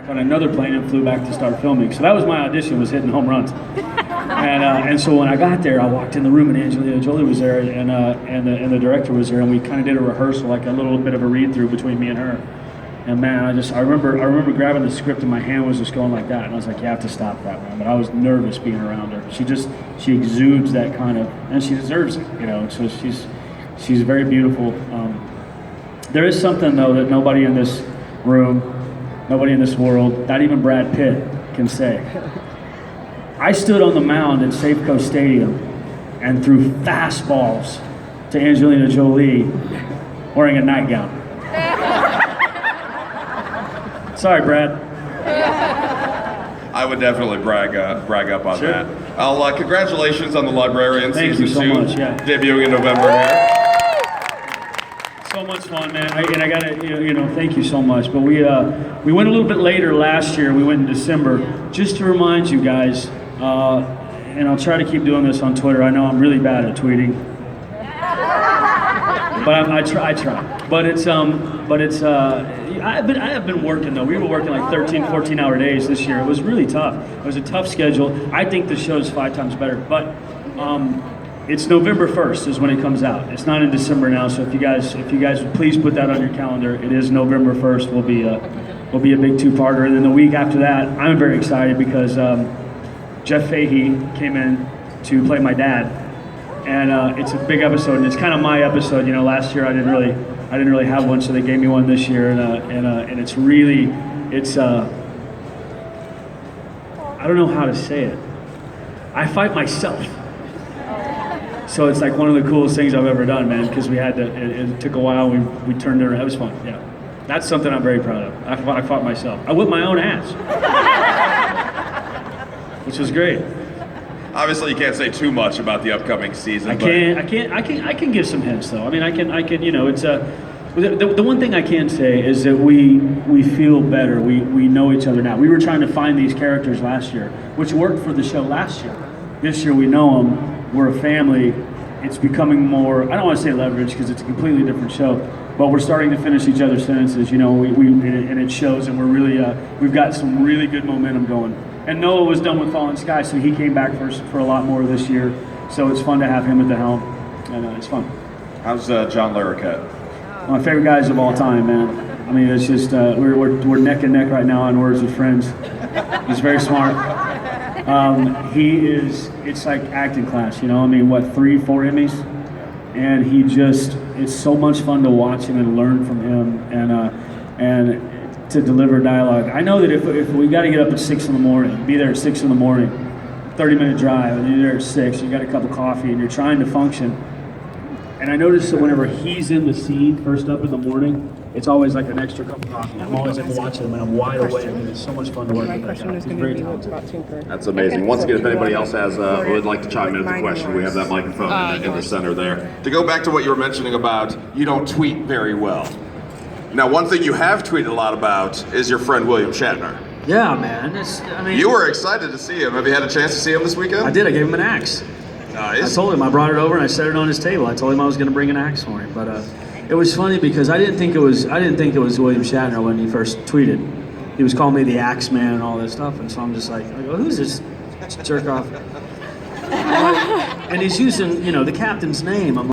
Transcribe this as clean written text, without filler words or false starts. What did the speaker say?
on another plane and flew back to start filming. So that was my audition, was hitting home runs. And so when I got there, I walked in the room and Angelina Jolie was there, and the director was there, and we kind of did a rehearsal, like a little bit of a read through between me and her. And man, I remember grabbing the script and my hand was just going like that, and I was like, you have to stop that, man. But I was nervous being around her. She exudes that kind of, and she deserves it, you know. So she's very beautiful. There is something though that nobody in this room, nobody in this world, not even Brad Pitt, can say. I stood on the mound at Safeco Stadium and threw fastballs to Angelina Jolie wearing a nightgown. Sorry, Brad. I would definitely brag up on Sure. that. Congratulations on The Librarian Thank season you so 2, much, yeah. debuting in November here. So much fun, man. I gotta, thank you so much. But we went a little bit later last year. We went in December. Just to remind you guys, and I'll try to keep doing this on Twitter. I know I'm really bad at tweeting, but I try. I have been working though. We were working like 13, 14-hour days this year. It was really tough. It was a tough schedule. I think the show's 5 times better, but it's November 1st is when it comes out. It's not in December now, so if you guys would please put that on your calendar. It is November 1st. Will be a big 2-parter, and then the week after that, I'm very excited because Jeff Fahey came in to play my dad, and it's a big episode, and it's kind of my episode. You know, last year I didn't really have one, so they gave me one this year, and it's really, I don't know how to say it. I fight myself. So it's like one of the coolest things I've ever done, man, because we had to, it took a while, we turned it around. It was fun, yeah. That's something I'm very proud of. I fought myself. I whipped my own ass, which was great. Obviously, you can't say too much about the upcoming season. I can give some hints though. I mean, I can, you know, it's the one thing I can say is that we feel better. We know each other now. We were trying to find these characters last year, which worked for the show last year. This year we know them. We're a family. It's becoming more, I don't want to say leverage because it's a completely different show, but we're starting to finish each other's sentences, you know, and it shows, and we're really, we've got some really good momentum going. And Noah was done with Fallen Sky, so he came back for a lot more this year, so it's fun to have him at the helm, and it's fun. How's John Larroquette? One of my favorite guys of all time, man. I mean, it's just, we're neck and neck right now on Words with Friends. He's very smart. It's like acting class, you know, I mean, what, 3, 4 Emmys? And it's so much fun to watch him and learn from him, and to deliver dialogue. I know that if we got to get up at 6 in the morning, be there at 6 in the morning, 30-minute drive, and you're there at 6, you got a cup of coffee, and you're trying to function. And I noticed that whenever he's in the scene first up in the morning, it's always like an extra cup of coffee. I'm always like watching him, and I'm wide awake, and it's so much fun to work with that guy. He's very talented. That's amazing. Once again, if anybody else would like to chime in with a question, we have that microphone in the center there. To go back to what you were mentioning about you don't tweet very well. Now, one thing you have tweeted a lot about is your friend William Shatner. Yeah, man. You were excited to see him. Have you had a chance to see him this weekend? I did. I gave him an axe. Nice. I told him, I brought it over and I set it on his table. I told him I was going to bring an axe for him, but it was funny because I didn't think it was William Shatner when he first tweeted. He was calling me the Axe Man and all this stuff, and so I'm just like, who's this jerk off? And he's using, you know, the captain's name. I'm